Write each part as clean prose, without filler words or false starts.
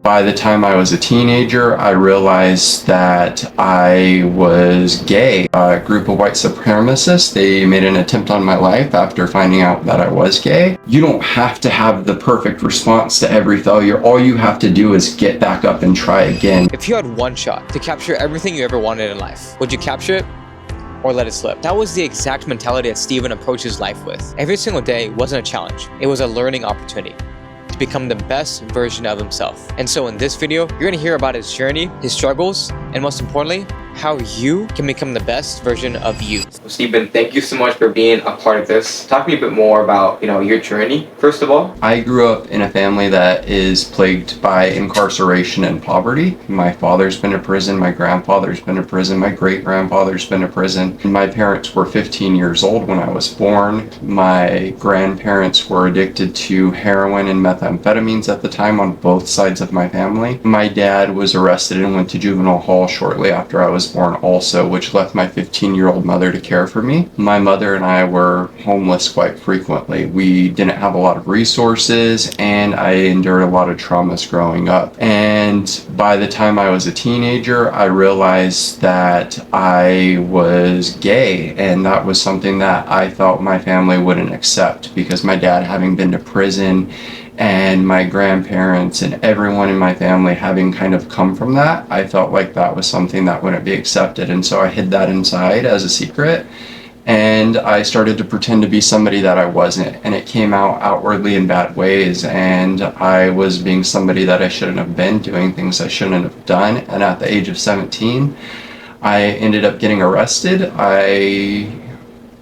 By the time I was a teenager, I realized that I was gay. A group of white supremacists, they made an attempt on my life after finding out that I was gay. You don't have to have the perfect response to every failure. All you have to do is get back up and try again. If you had one shot to capture everything you ever wanted in life, would you capture it or let it slip? That was the exact mentality that Steven approaches life with. Every single day wasn't a challenge. It was a learning opportunity to become the best version of himself. And so in this video, you're gonna hear about his journey, his struggles, and most importantly, how you can become the best version of you. So Steven, thank you so much for being a part of this. Talk to me a bit more about, your journey, first of all. I grew up in a family that is plagued by incarceration and poverty. My father's been to prison, my grandfather's been to prison, my great-grandfather's been to prison. My parents were 15 years old when I was born. My grandparents were addicted to heroin and methamphetamines at the time on both sides of my family. My dad was arrested and went to juvenile hall shortly after I was born also, which left my 15-year-old mother to care for me. My mother and I were homeless quite frequently. We didn't have a lot of resources, and I endured a lot of traumas growing up. And by the time I was a teenager, I realized that I was gay, and that was something that I thought my family wouldn't accept, because my dad having been to prison and my grandparents and everyone in my family having kind of come from that, I felt like that was something that wouldn't be accepted. And so I hid that inside as a secret, and I started to pretend to be somebody that I wasn't, and it came out outwardly in bad ways, and I was being somebody that I shouldn't have been, doing things I shouldn't have done. And at the age of 17, I ended up getting arrested. I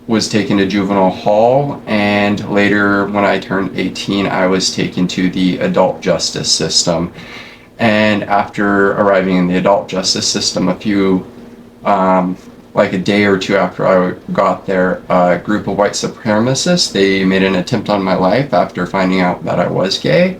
was taken to juvenile hall, and later when I turned 18, I was taken to the adult justice system. And after arriving in the adult justice system, like a day or two after I got there, a group of white supremacists, they made an attempt on my life after finding out that I was gay.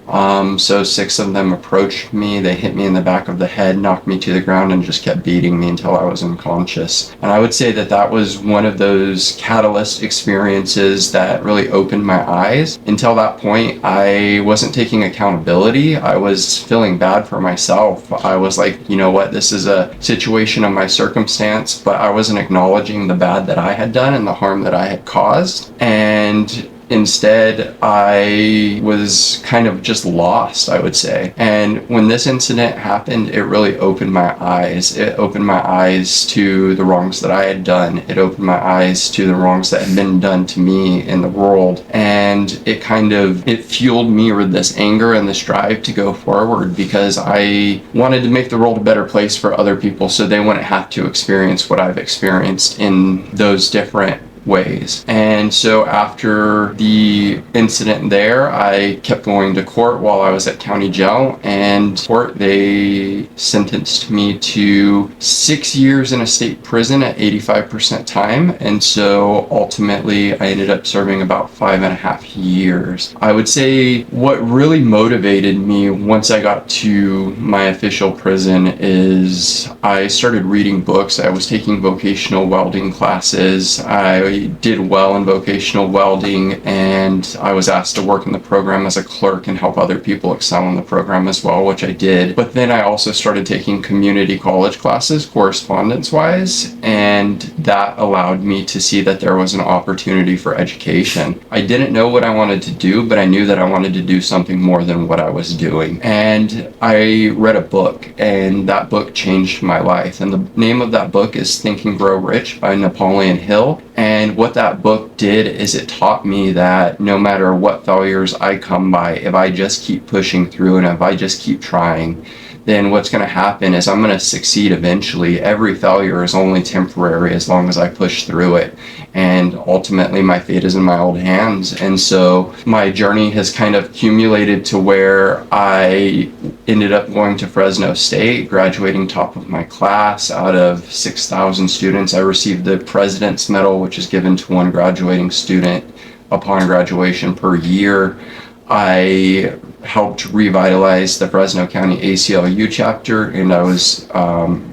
So 6 of them approached me, they hit me in the back of the head, knocked me to the ground, and just kept beating me until I was unconscious. And I would say that that was one of those catalyst experiences that really opened my eyes. Until that point, I wasn't taking accountability. I was feeling bad for myself. I was like, you know what, this is a situation of my circumstance, but I wasn't acknowledging the bad that I had done and the harm that I had caused. And instead, I was kind of just lost, I would say. And when this incident happened, it really opened my eyes. It opened my eyes to the wrongs that I had done. It opened my eyes to the wrongs that had been done to me in the world. And it fueled me with this anger and this drive to go forward, because I wanted to make the world a better place for other people so they wouldn't have to experience what I've experienced in those different ways. And so after the incident there, I kept going to court while I was at county jail, and court, they sentenced me to 6 years in a state prison at 85% time. And so ultimately I ended up serving about 5.5 years. I would say what really motivated me once I got to my official prison is I started reading books. I was taking vocational welding classes. I did well in vocational welding, and I was asked to work in the program as a clerk and help other people excel in the program as well, which I did. But then I also started taking community college classes correspondence-wise, and that allowed me to see that there was an opportunity for education. I didn't know what I wanted to do, but I knew that I wanted to do something more than what I was doing. And I read a book, and that book changed my life. And the name of that book is Think and Grow Rich by Napoleon Hill. And what that book did is it taught me that no matter what failures I come by, if I just keep pushing through and if I just keep trying, then what's going to happen is I'm going to succeed eventually. Every failure is only temporary as long as I push through it. And ultimately my fate is in my own hands. And so my journey has kind of accumulated to where I ended up going to Fresno State, graduating top of my class out of 6,000 students. I received the President's Medal, which is given to one graduating student upon graduation per year. I helped revitalize the Fresno County ACLU chapter, and I was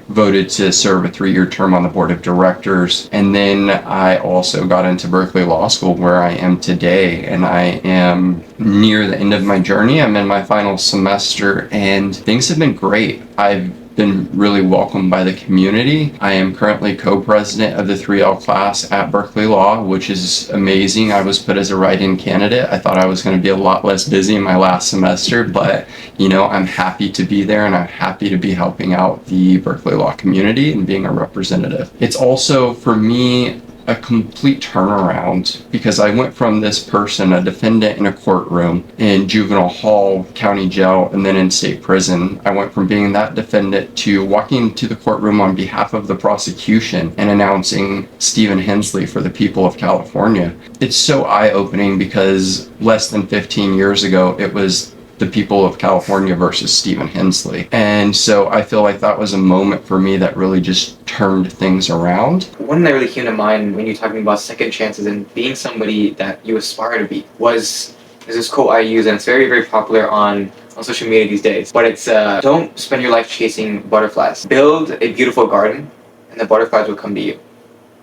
voted to serve a 3-year term on the board of directors. And then I also got into Berkeley Law School, where I am today, and I am near the end of my journey. I'm in my final semester, and things have been great. I've been really welcomed by the community. I am currently co-president of the 3L class at Berkeley Law, which is amazing. I was put as a write-in candidate. I thought I was going to be a lot less busy in my last semester, but I'm happy to be there, and I'm happy to be helping out the Berkeley Law community and being a representative. It's also, for me, a complete turnaround, because I went from this person, a defendant in a courtroom in juvenile hall, county jail, and then in state prison. I went from being that defendant to walking into the courtroom on behalf of the prosecution and announcing Stephen Hensley for the people of California. It's so eye-opening, because less than 15 years ago, it was the people of California versus Stephen Hensley. And so I feel like that was a moment for me that really just turned things around. One that really came to mind when you're talking about second chances and being somebody that you aspire to be is this quote I use, and it's very, very popular on social media these days. But it's, don't spend your life chasing butterflies. Build a beautiful garden, and the butterflies will come to you.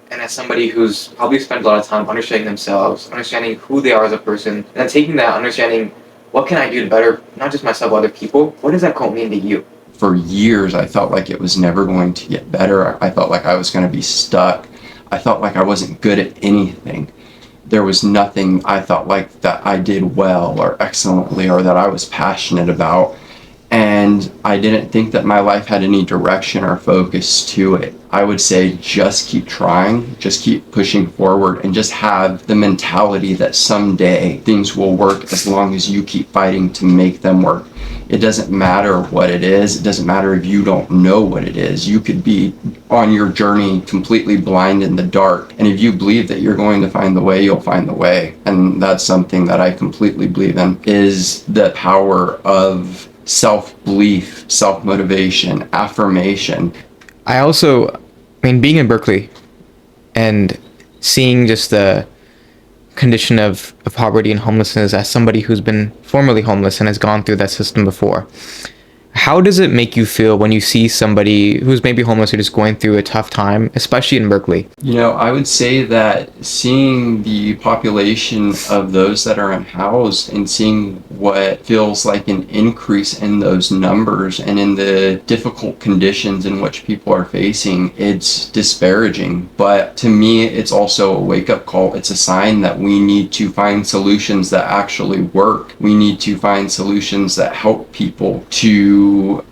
And as somebody who's probably spent a lot of time understanding themselves, understanding who they are as a person, and then taking that understanding, what can I do to better not just myself, but other people? What does that quote mean to you? For years, I felt like it was never going to get better. I felt like I was going to be stuck. I felt like I wasn't good at anything. There was nothing I felt like that I did well or excellently or that I was passionate about. And I didn't think that my life had any direction or focus to it. I would say just keep trying, just keep pushing forward, and just have the mentality that someday things will work as long as you keep fighting to make them work. It doesn't matter what it is. It doesn't matter if you don't know what it is. You could be on your journey completely blind in the dark. And if you believe that you're going to find the way, you'll find the way. And that's something that I completely believe in, is the power of self-belief, self-motivation, affirmation. Being in Berkeley and seeing just the condition of poverty and homelessness as somebody who's been formerly homeless and has gone through that system before, how does it make you feel when you see somebody who's maybe homeless or just going through a tough time, especially in Berkeley? I would say that seeing the population of those that are unhoused and seeing what feels like an increase in those numbers and in the difficult conditions in which people are facing, it's disparaging. But to me, it's also a wake-up call. It's a sign that we need to find solutions that actually work. We need to find solutions that help people to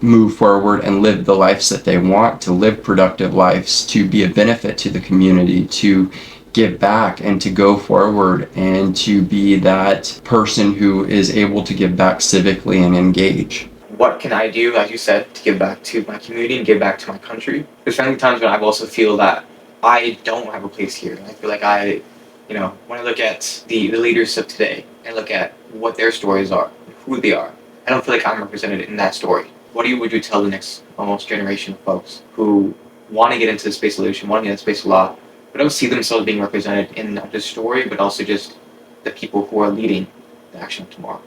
move forward and live the lives that they want, to live productive lives, to be a benefit to the community, to give back and to go forward and to be that person who is able to give back civically and engage. What can I do, as you said, to give back to my community and give back to my country? There's many times when I also feel that I don't have a place here. I feel like when I look at the leaders of today and look at what their stories are, who they are, I don't feel like I'm represented in that story. What would you tell the next almost generation of folks who want to get into the space of leadership, want to get into the space of law, but don't see themselves being represented in not just story, but also just the people who are leading the action of tomorrow?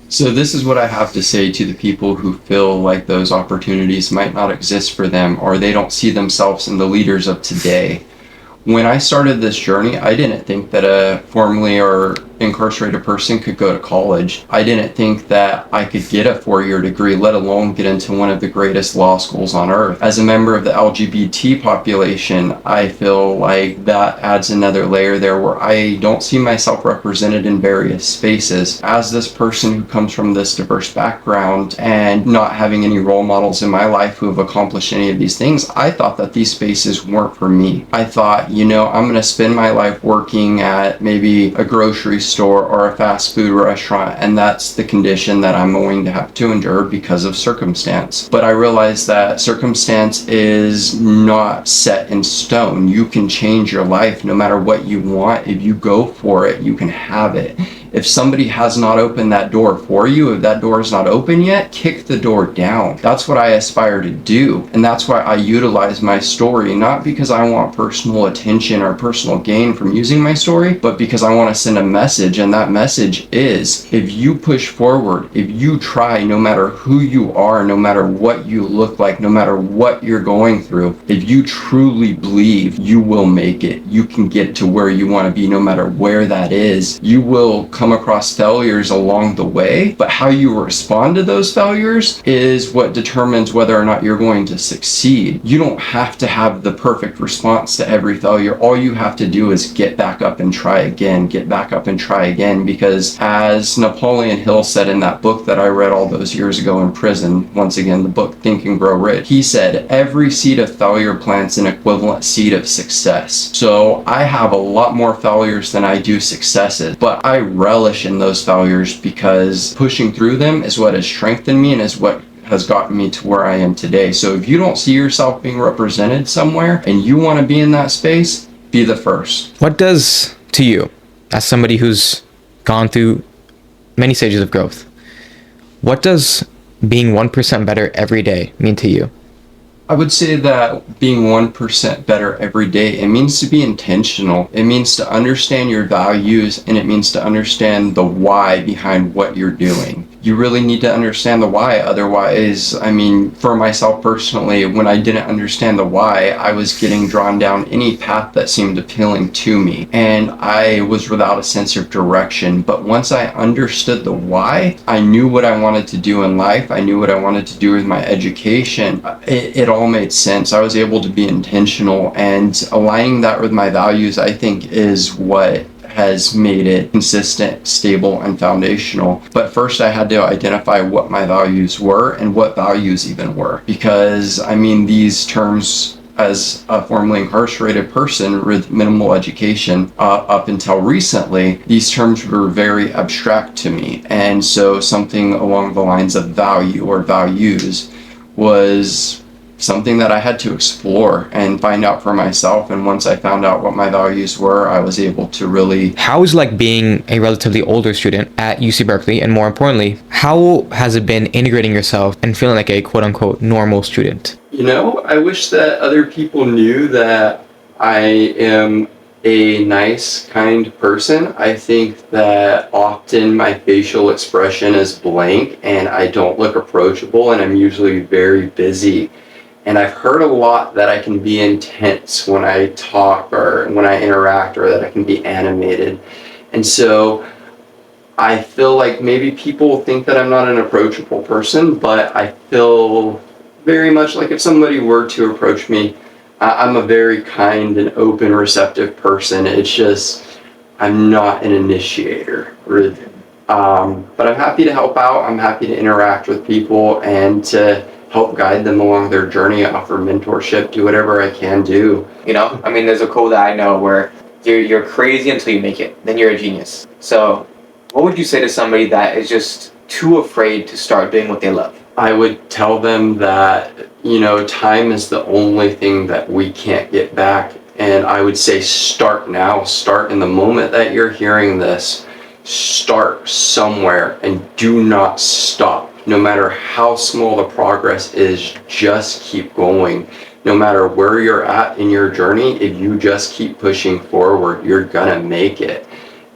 So this is what I have to say to the people who feel like those opportunities might not exist for them, or they don't see themselves in the leaders of today. When I started this journey, I didn't think that a formerly or incarcerated person could go to college. I didn't think that I could get a 4-year degree, let alone get into one of the greatest law schools on earth. As a member of the LGBT population, I feel like that adds another layer there where I don't see myself represented in various spaces. As this person who comes from this diverse background and not having any role models in my life who have accomplished any of these things, I thought that these spaces weren't for me. I thought, I'm going to spend my life working at maybe a grocery store or a fast food restaurant, and that's the condition that I'm going to have to endure because of circumstance. But I realized that circumstance is not set in stone. You can change your life no matter what you want. If you go for it, you can have it. If somebody has not opened that door for you, if that door is not open yet, kick the door down. That's what I aspire to do. And that's why I utilize my story, not because I want personal attention or personal gain from using my story, but because I want to send a message. And that message is, if you push forward, if you try, no matter who you are, no matter what you look like, no matter what you're going through, if you truly believe, you will make it. You can get to where you want to be, no matter where that is. You will come across failures along the way, but how you respond to those failures is what determines whether or not you're going to succeed. You don't have to have the perfect response to every failure. All you have to do is get back up and try again, get back up and try again, because as Napoleon Hill said in that book that I read all those years ago in prison, once again, the book Think and Grow Rich, he said, every seed of failure plants an equivalent seed of success. So I have a lot more failures than I do successes, but I relish in those failures because pushing through them is what has strengthened me and is what has gotten me to where I am today. So if you don't see yourself being represented somewhere and you want to be in that space, be the first. What does, to you, as somebody who's gone through many stages of growth, what does being 1% better every day mean to you? I would say that being 1% better every day, it means to be intentional. It means to understand your values, and it means to understand the why behind what you're doing. You really need to understand the why. Otherwise, I mean, for myself personally, when I didn't understand the why, I was getting drawn down any path that seemed appealing to me. And I was without a sense of direction. But once I understood the why, I knew what I wanted to do in life. I knew what I wanted to do with my education. It all made sense. I was able to be intentional, and aligning that with my values, I think, is what has made it consistent, stable, and foundational. But first I had to identify what my values were and what values even were. Because, I mean, these terms, as a formerly incarcerated person with minimal education up until recently, these terms were very abstract to me. And so something along the lines of value or values was something that I had to explore and find out for myself. And once I found out what my values were, I was able to really... How is like being a relatively older student at UC Berkeley, and more importantly, how has it been integrating yourself and feeling like a quote unquote normal student? You know, I wish that other people knew that I am a nice, kind person. I think that often my facial expression is blank and I don't look approachable, and I'm usually very busy. And I've heard a lot that I can be intense when I talk or when I interact, or that I can be animated. And so I feel like maybe people think that I'm not an approachable person, but I feel very much like if somebody were to approach me, I'm a very kind and open, receptive person. It's just, I'm not an initiator, really. But I'm happy to help out. I'm happy to interact with people and to help guide them along their journey, offer mentorship, do whatever I can do. You know, I mean, there's a quote that I know where you're crazy until you make it, then you're a genius. So what would you say to somebody that is just too afraid to start doing what they love? I would tell them that, you know, time is the only thing that we can't get back. And I would say start now, start in the moment that you're hearing this. Start somewhere and do not stop. No matter how small the progress is, just keep going. No matter where you're at in your journey, if you just keep pushing forward, you're gonna make it.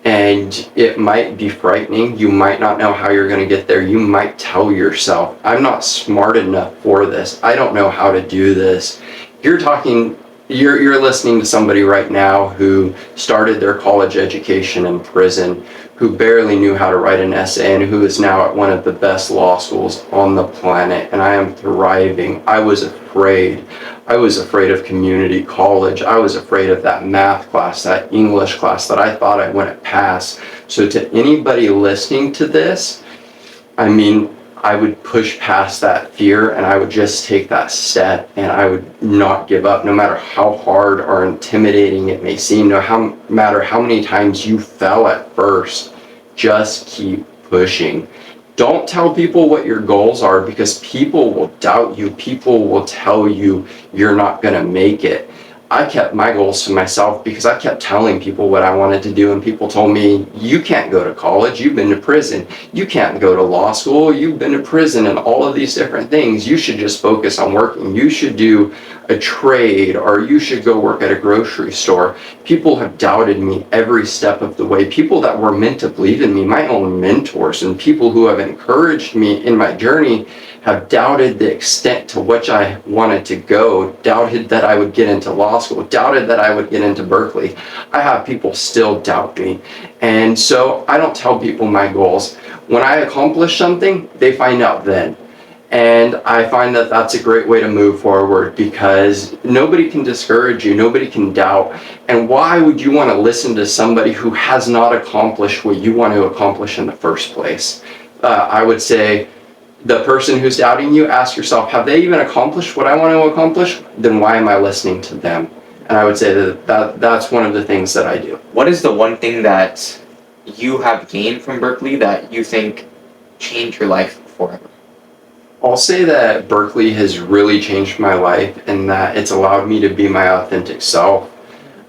And it might be frightening. You might not know how you're gonna get there. You might tell yourself, I'm not smart enough for this. I don't know how to do this. You're listening to somebody right now who started their college education in prison, who barely knew how to write an essay, and who is now at one of the best law schools on the planet. And I am thriving. I was afraid. I was afraid of community college. I was afraid of that math class, that English class that I thought I wouldn't pass. So to anybody listening to this, I mean, I would push past that fear and I would just take that step, and I would not give up, no matter how hard or intimidating it may seem, no matter how many times you fell at first. Just keep pushing. Don't tell people what your goals are, because people will doubt you. People will tell you you're not going to make it. I kept my goals to myself because I kept telling people what I wanted to do, and people told me, you can't go to college, you've been to prison. You can't go to law school, you've been to prison, and all of these different things. You should just focus on working. You should do a trade, or you should go work at a grocery store. People have doubted me every step of the way. People that were meant to believe in me, my own mentors and people who have encouraged me in my journey, have doubted the extent to which I wanted to go, doubted that I would get into law school, doubted that I would get into Berkeley. I have people still doubt me. And so I don't tell people my goals. When I accomplish something, they find out then. And I find that that's a great way to move forward, because nobody can discourage you, nobody can doubt. And why would you want to listen to somebody who has not accomplished what you want to accomplish in the first place? I would say, the person who's doubting you, ask yourself, have they even accomplished what I want to accomplish? Then why am I listening to them? And I would say that's one of the things that I do. What is the one thing that you have gained from Berkeley that you think changed your life forever? I'll say that Berkeley has really changed my life, and that it's allowed me to be my authentic self.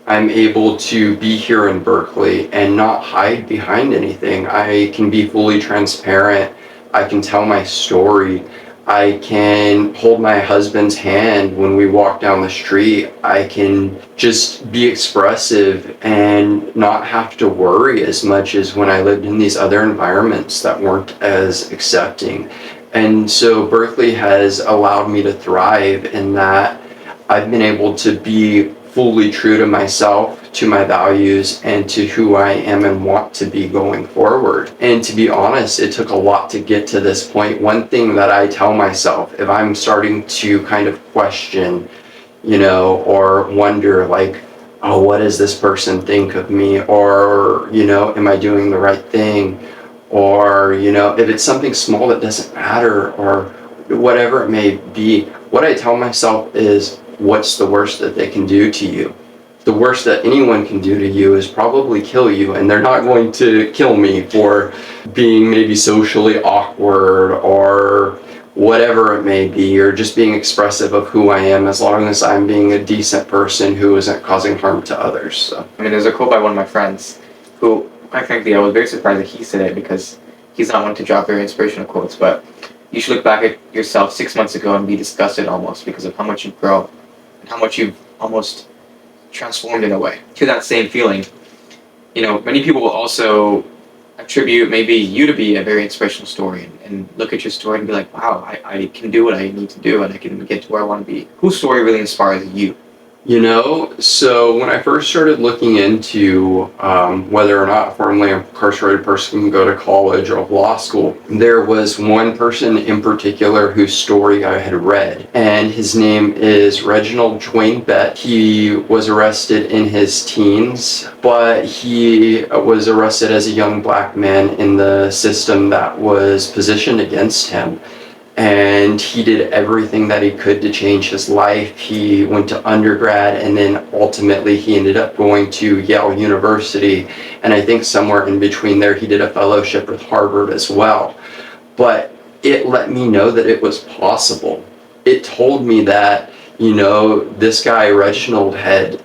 I'm able to be here in Berkeley and not hide behind anything. I can be fully transparent. I can tell my story. I can hold my husband's hand when we walk down the street. I can just be expressive and not have to worry as much as when I lived in these other environments that weren't as accepting. And so Berkeley has allowed me to thrive in that I've been able to be fully true to myself, to my values, and to who I am and want to be going forward. And to be honest, it took a lot to get to this point. One thing that I tell myself, if I'm starting to kind of question, or wonder like, oh, what does this person think of me? Or, am I doing the right thing? Or, if it's something small that doesn't matter, or whatever it may be, what I tell myself is, what's the worst that they can do to you? The worst that anyone can do to you is probably kill you, and they're not going to kill me for being maybe socially awkward or whatever it may be, or just being expressive of who I am, as long as I'm being a decent person who isn't causing harm to others. So. There's a quote by one of my friends who, quite frankly, I was very surprised that he said it, because he's not one to drop very inspirational quotes, but you should look back at yourself 6 months ago and be disgusted almost because of how much you've grown and how much you've almost transformed in a way. To that same feeling, many people will also attribute maybe you to be a very inspirational story, and look at your story and be like, wow, I can do what I need to do, and I can get to where I want to be. Whose story really inspires you? So when I first started looking into whether or not a formerly incarcerated person can go to college or law school, there was one person in particular whose story I had read, and his name is Reginald Dwayne Bett. He was arrested in his teens, but he was arrested as a young black man in the system that was positioned against him. And he did everything that he could to change his life. He went to undergrad, and then ultimately he ended up going to Yale University. And I think somewhere in between there, he did a fellowship with Harvard as well. But it let me know that it was possible. It told me that, this guy, Reginald, had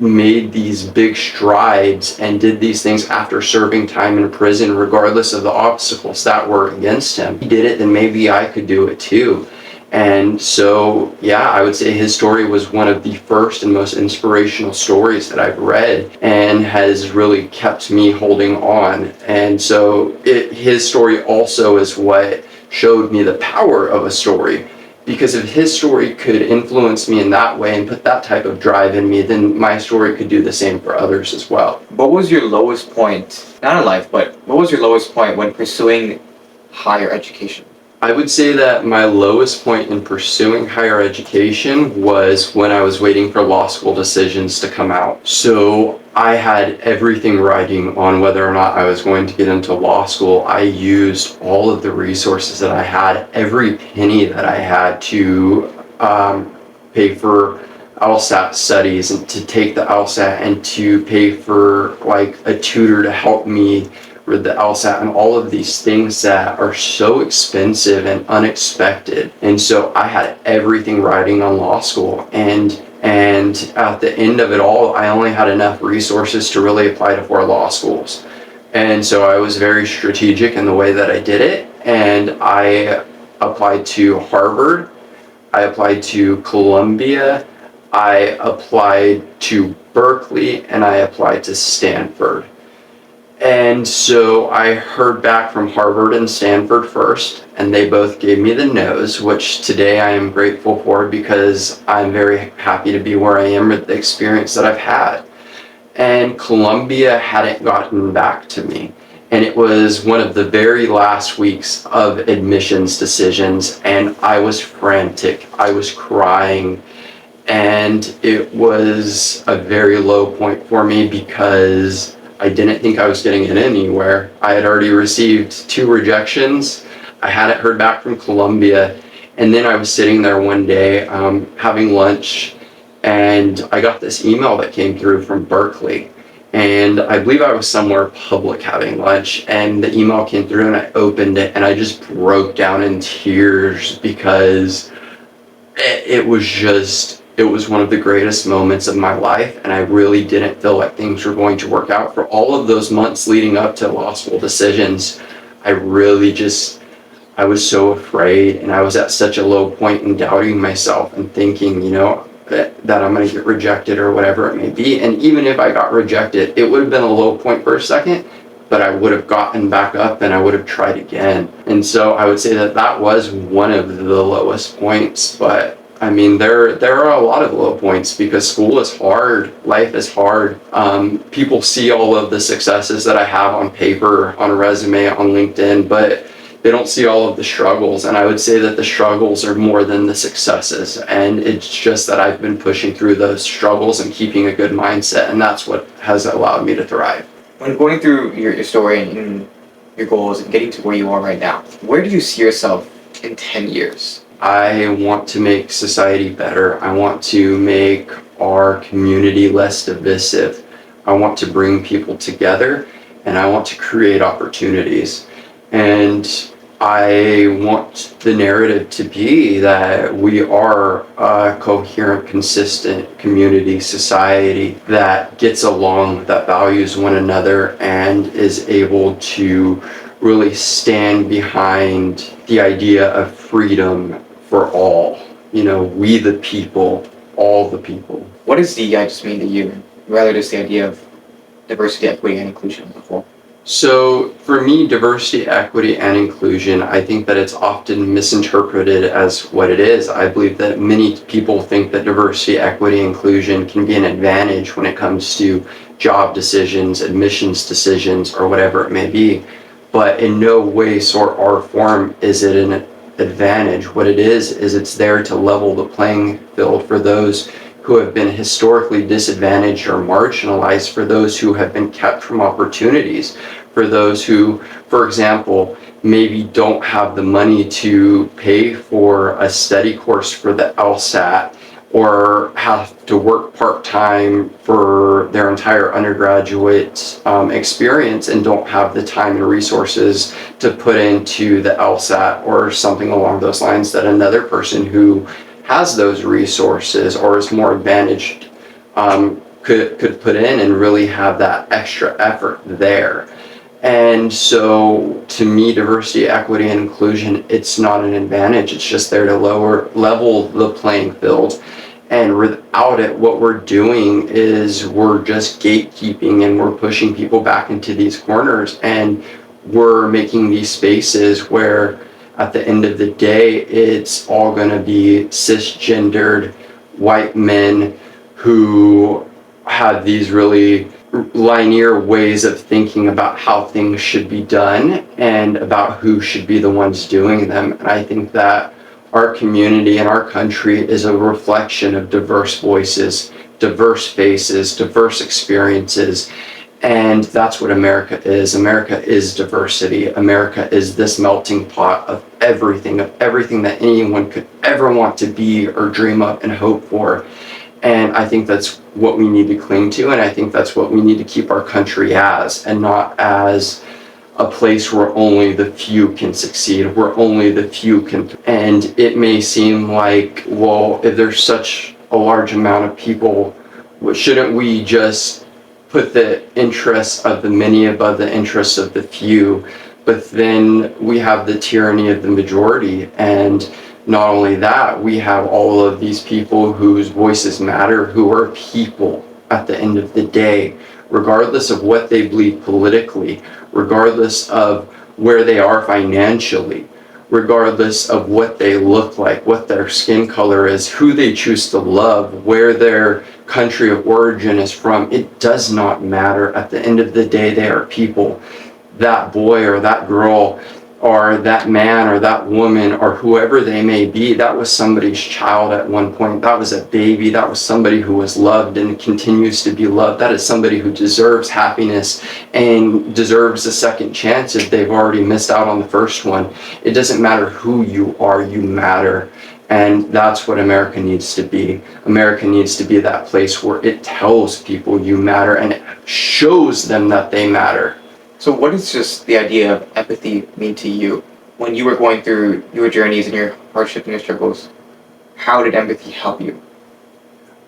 made these big strides and did these things after serving time in prison, regardless of the obstacles that were against him. He did it, then maybe I could do it too. And so, I would say his story was one of the first and most inspirational stories that I've read, and has really kept me holding on. And so his story also is what showed me the power of a story. Because if his story could influence me in that way and put that type of drive in me, then my story could do the same for others as well. What was your lowest point, not in life, but what was your lowest point when pursuing higher education? I would say that my lowest point in pursuing higher education was when I was waiting for law school decisions to come out. So I had everything riding on whether or not I was going to get into law school. I used all of the resources that I had, every penny that I had, to pay for LSAT studies and to take the LSAT, and to pay for like a tutor to help me with the LSAT, and all of these things that are so expensive and unexpected. And so I had everything riding on law school, and And at the end of it all, I only had enough resources to really apply to 4 law schools. And so I was very strategic in the way that I did it. And I applied to Harvard, I applied to Columbia, I applied to Berkeley, and I applied to Stanford. And so I heard back from Harvard and Stanford first, and they both gave me the no's, which today I am grateful for because I'm very happy to be where I am with the experience that I've had. And Columbia hadn't gotten back to me. And it was one of the very last weeks of admissions decisions, and I was frantic. I was crying. And it was a very low point for me because I didn't think I was getting in anywhere. I had already received 2 rejections. I hadn't heard back from Columbia. And then I was sitting there one day having lunch, and I got this email that came through from Berkeley. And I believe I was somewhere public having lunch, and the email came through and I opened it and I just broke down in tears because it was one of the greatest moments of my life, and I really didn't feel like things were going to work out. For all of those months leading up to law school decisions, I was so afraid, and I was at such a low point in doubting myself and thinking, that I'm going to get rejected or whatever it may be. And even if I got rejected, it would have been a low point for a second, but I would have gotten back up and I would have tried again. And so I would say that was one of the lowest points. But I mean, there are a lot of low points because school is hard, life is hard. People see all of the successes that I have on paper, on a resume, on LinkedIn, but they don't see all of the struggles. And I would say that the struggles are more than the successes. And it's just that I've been pushing through those struggles and keeping a good mindset. And that's what has allowed me to thrive. When going through your story and your goals and getting to where you are right now, where do you see yourself in 10 years? I want to make society better. I want to make our community less divisive. I want to bring people together, and I want to create opportunities. And I want the narrative to be that we are a coherent, consistent community, society that gets along, that values one another, and is able to really stand behind the idea of freedom for all. We the people, all the people. What does DEI just mean to you? Rather just the idea of diversity, equity, and inclusion as a whole? So for me, diversity, equity, and inclusion, I think that it's often misinterpreted as what it is. I believe that many people think that diversity, equity, inclusion can be an advantage when it comes to job decisions, admissions decisions, or whatever it may be. But in no way, sort, or form is it an advantage. What it is it's there to level the playing field for those who have been historically disadvantaged or marginalized, for those who have been kept from opportunities, for those who, for example, maybe don't have the money to pay for a study course for the LSAT, or have to work part-time for their entire undergraduate experience and don't have the time and resources to put into the LSAT or something along those lines that another person who has those resources or is more advantaged could put in and really have that extra effort there. And so to me, diversity, equity, and inclusion, it's not an advantage. It's just there to level the playing field. And without it, what we're doing is we're just gatekeeping, and we're pushing people back into these corners, and we're making these spaces where at the end of the day, it's all going to be cisgendered white men who have these really linear ways of thinking about how things should be done and about who should be the ones doing them. And I think that our community and our country is a reflection of diverse voices, diverse faces, diverse experiences. And that's what America is. America is diversity. America is this melting pot of everything that anyone could ever want to be or dream up and hope for. And I think that's what we need to cling to, and I think that's what we need to keep our country as, and not as a place where only the few can succeed, where only the few can. And it may seem like, well, if there's such a large amount of people, shouldn't we just put the interests of the many above the interests of the few? But then we have the tyranny of the majority, and not only that, we have all of these people whose voices matter, who are people at the end of the day, regardless of what they believe politically, regardless of where they are financially, regardless of what they look like, what their skin color is, who they choose to love, where their country of origin is from. It does not matter. At the end of the day, they are people. That boy or that girl or that man or that woman or whoever they may be, that was somebody's child at one point. That was a baby. That was somebody who was loved and continues to be loved. That is somebody who deserves happiness and deserves a second chance if they've already missed out on the first one. It doesn't matter who you are, you matter. And that's what America needs to be. America needs to be that place where it tells people you matter and it shows them that they matter. So what does just the idea of empathy mean to you? When you were going through your journeys and your hardships and your struggles, how did empathy help you?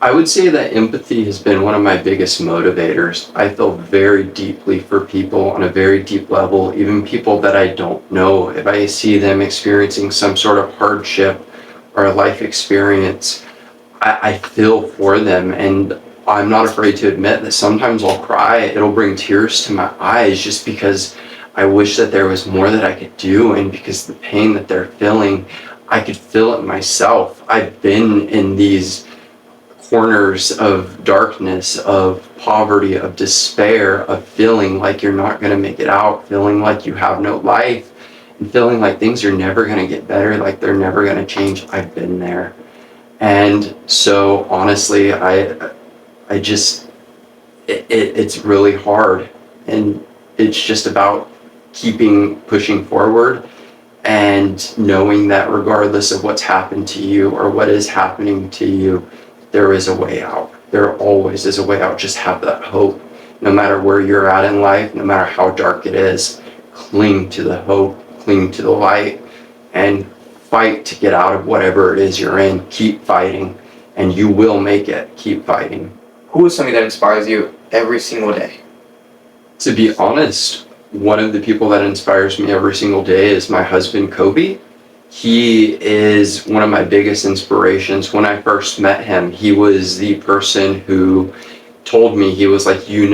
I would say that empathy has been one of my biggest motivators. I feel very deeply for people on a very deep level, even people that I don't know. If I see them experiencing some sort of hardship or a life experience, I feel for them, and I'm not afraid to admit that sometimes I'll cry. It'll bring tears to my eyes just because I wish that there was more that I could do, and because the pain that they're feeling, I could feel it myself. I've been in these corners of darkness, of poverty, of despair, of feeling like you're not going to make it out, feeling like you have no life, and feeling like things are never going to get better, like they're never going to change. I've been there. And so honestly, it's really hard, and it's just about keeping pushing forward and knowing that regardless of what's happened to you or what is happening to you, there is a way out. There always is a way out. Just have that hope. No matter where you're at in life, no matter how dark it is, cling to the hope, cling to the light, and fight to get out of whatever it is you're in. Keep fighting, and you will make it. Keep fighting. Who is somebody that inspires you every single day? To be honest, one of the people that inspires me every single day is my husband, Kobe. He is one of my biggest inspirations. When I first met him, he was the person who told me, he was like, you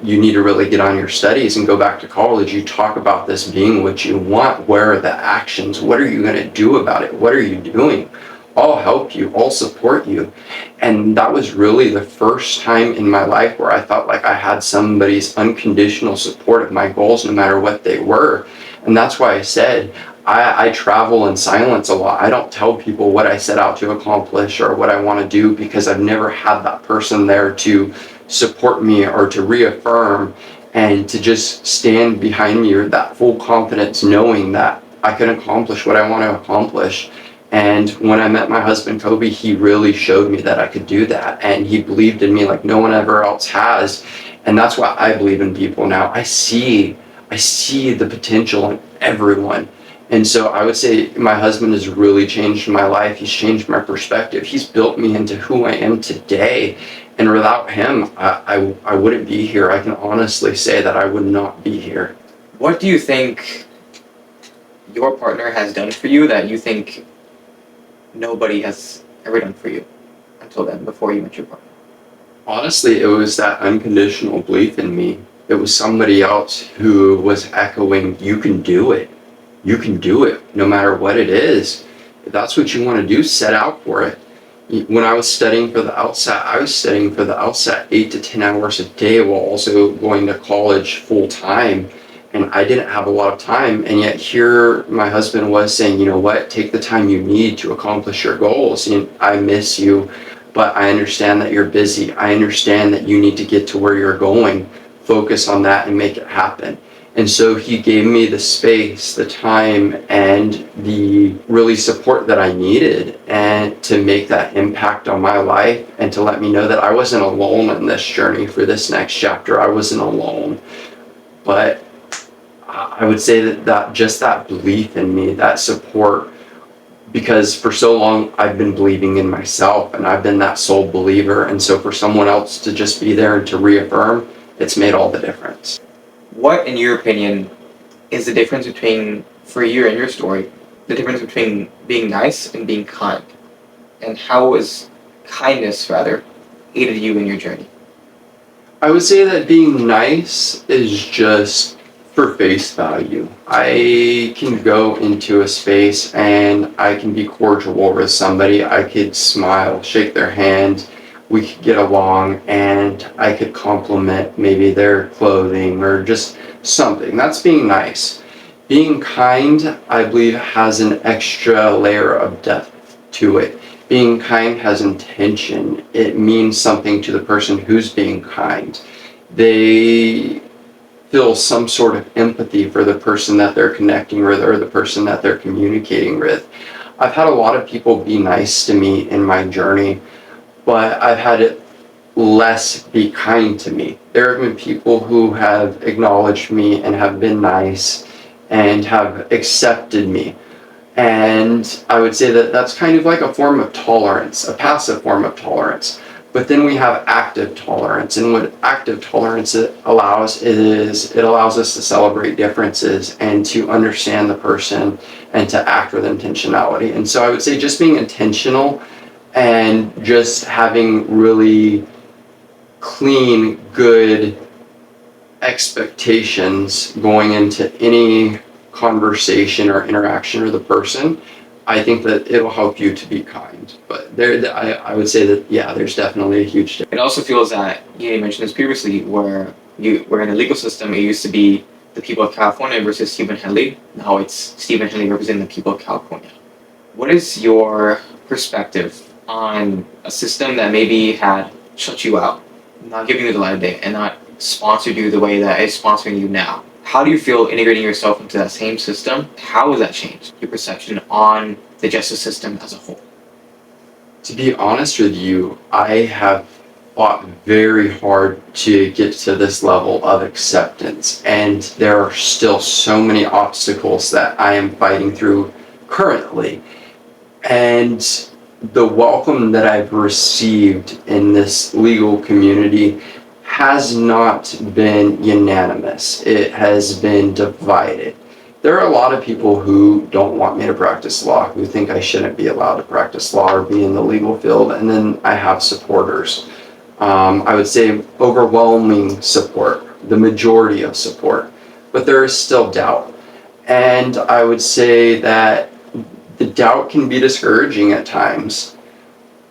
need to really get on your studies and go back to college. You talk about this being what you want. Where are the actions? What are you going to do about it? What are you doing? I'll help you. I'll support you. And that was really the first time in my life where I felt like I had somebody's unconditional support of my goals, no matter what they were. And that's why I said, I travel in silence a lot. I don't tell people what I set out to accomplish or what I want to do, because I've never had that person there to support me or to reaffirm and to just stand behind me with that full confidence, knowing that I can accomplish what I want to accomplish. And when I met my husband, Kobe, he really showed me that I could do that. And he believed in me like no one ever else has. And that's why I believe in people now. I see the potential in everyone. And so I would say my husband has really changed my life. He's changed my perspective. He's built me into who I am today. And without him, I wouldn't be here. I can honestly say that I would not be here. What do you think your partner has done for you that you think nobody has ever done for you until then, before you met your partner? Honestly, it was that unconditional belief in me. It was somebody else who was echoing, you can do it. You can do it, no matter what it is. If that's what you want to do, set out for it. When I was studying for the LSAT, I was studying for the LSAT 8 to 10 hours a day while also going to college full time. And I didn't have a lot of time. And yet here my husband was saying, you know what, take the time you need to accomplish your goals. And I miss you, but I understand that you're busy. I understand that you need to get to where you're going. Focus on that and make it happen. And so he gave me the space, the time, and the really support that I needed, and to make that impact on my life, and to let me know that I wasn't alone in this journey for this next chapter. I wasn't alone. But I would say that just that belief in me, that support, because for so long I've been believing in myself and I've been that sole believer. And so for someone else to just be there and to reaffirm, it's made all the difference. What, in your opinion, is the difference between, for you and your story, the difference between being nice and being kind? And how has kindness, rather, aided you in your journey? I would say that being nice is just for face value. I can go into a space and I can be cordial with somebody. I could smile, shake their hand, we could get along, and I could compliment maybe their clothing or just something. That's being nice. Being kind, I believe, has an extra layer of depth to it. Being kind has intention. It means something to the person who's being kind. They feel some sort of empathy for the person that they're connecting with or the person that they're communicating with. I've had a lot of people be nice to me in my journey, but I've had it less be kind to me. There have been people who have acknowledged me and have been nice and have accepted me. And I would say that that's kind of like a form of tolerance, a passive form of tolerance. But then we have active tolerance. And what active tolerance allows is it allows us to celebrate differences and to understand the person and to act with intentionality. And so I would say just being intentional and just having really clean, good expectations going into any conversation or interaction with the person, I think that it'll help you to be kind. But I would say that, yeah, there's definitely a huge difference. It also feels that, you mentioned this previously, where you were in the legal system, it used to be the people of California versus Stephen Henley. Now it's Stephen Henley representing the people of California. What is your perspective on a system that maybe had shut you out, not giving you the light of day, and not sponsored you the way that it's sponsoring you now? How do you feel integrating yourself into that same system? How has that changed your perception on the justice system as a whole? To be honest with you, I have fought very hard to get to this level of acceptance, and there are still so many obstacles that I am fighting through currently. And the welcome that I've received in this legal community has not been unanimous. It has been divided. There are a lot of people who don't want me to practice law, who think I shouldn't be allowed to practice law or be in the legal field, and then I have supporters. I would say overwhelming support, the majority of support, but there is still doubt. And I would say that the doubt can be discouraging at times.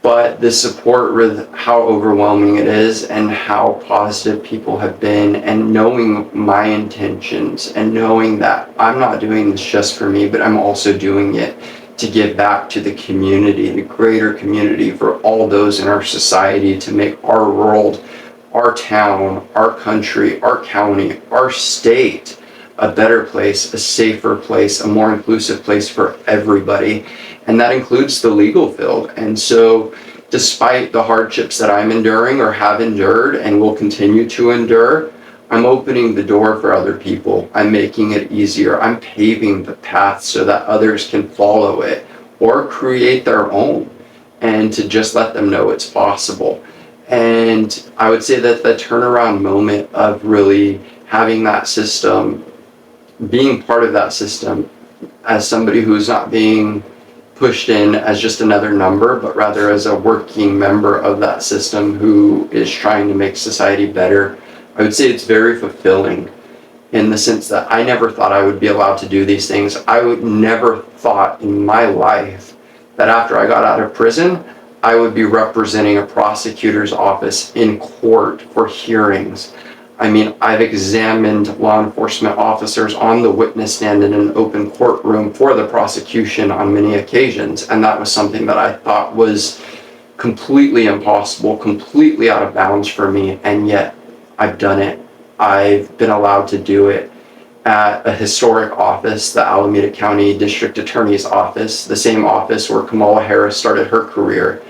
But the support with how overwhelming it is and how positive people have been, and knowing my intentions and knowing that I'm not doing this just for me, but I'm also doing it to give back to the community, the greater community, for all those in our society, to make our world, our town, our country, our county, our state a better place, a safer place, a more inclusive place for everybody. And that includes the legal field. And so despite the hardships that I'm enduring or have endured and will continue to endure, I'm opening the door for other people. I'm making it easier. I'm paving the path so that others can follow it or create their own, and to just let them know it's possible. And I would say that the turnaround moment of really having that system, being part of that system as somebody who's not being pushed in as just another number, but rather as a working member of that system who is trying to make society better, I would say it's very fulfilling, in the sense that I never thought I would be allowed to do these things. I would never thought in my life that after I got out of prison, I would be representing a prosecutor's office in court for hearings. I mean, I've examined law enforcement officers on the witness stand in an open courtroom for the prosecution on many occasions, and that was something that I thought was completely impossible, completely out of bounds for me, and yet I've done it. I've been allowed to do it at a historic office, the Alameda County District Attorney's Office, the same office where Kamala Harris started her career.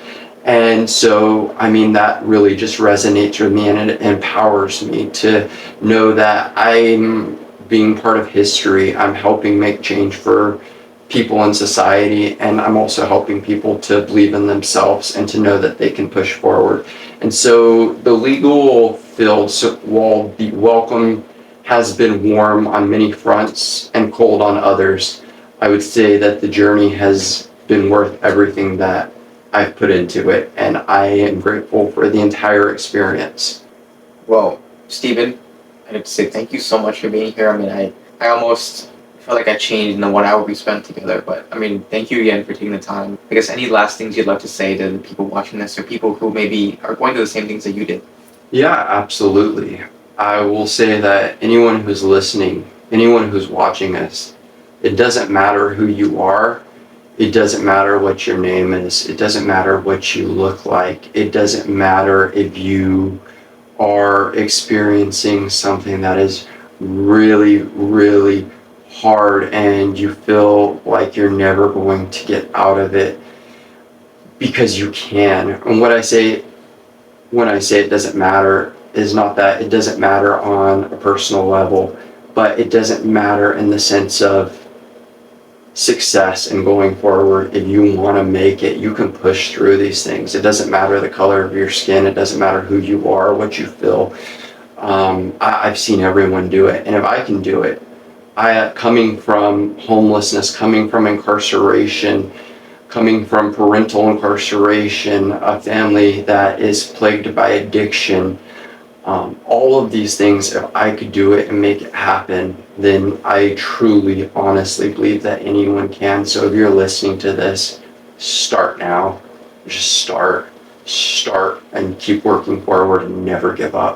And so, I mean, that really just resonates with me, and it empowers me to know that I'm being part of history. I'm helping make change for people in society, and I'm also helping people to believe in themselves and to know that they can push forward. And so the legal field, so while the welcome has been warm on many fronts and cold on others, I would say that the journey has been worth everything that I've put into it, and I am grateful for the entire experience. Well, Stephen, I have to say thank you so much for being here. I mean, I almost felt like I changed in the 1 hour we spent together, but I mean, thank you again for taking the time. I guess any last things you'd like to say to the people watching this or people who maybe are going through the same things that you did? Yeah, absolutely. I will say that anyone who's listening, anyone who's watching us, it doesn't matter who you are. It doesn't matter what your name is. It doesn't matter what you look like. It doesn't matter if you are experiencing something that is really, really hard and you feel like you're never going to get out of it, because you can. And what I say when I say it doesn't matter is not that it doesn't matter on a personal level, but it doesn't matter in the sense of success and going forward. If you want to make it, you can push through these things. It doesn't matter the color of your skin. It doesn't matter who you are, what you feel. I've seen everyone do it, and if I can do it, coming from homelessness, coming from incarceration, coming from parental incarceration, a family that is plagued by addiction, all of these things, if I could do it and make it happen, then I truly, honestly believe that anyone can. So if you're listening to this, start now. Just start, and keep working forward and never give up.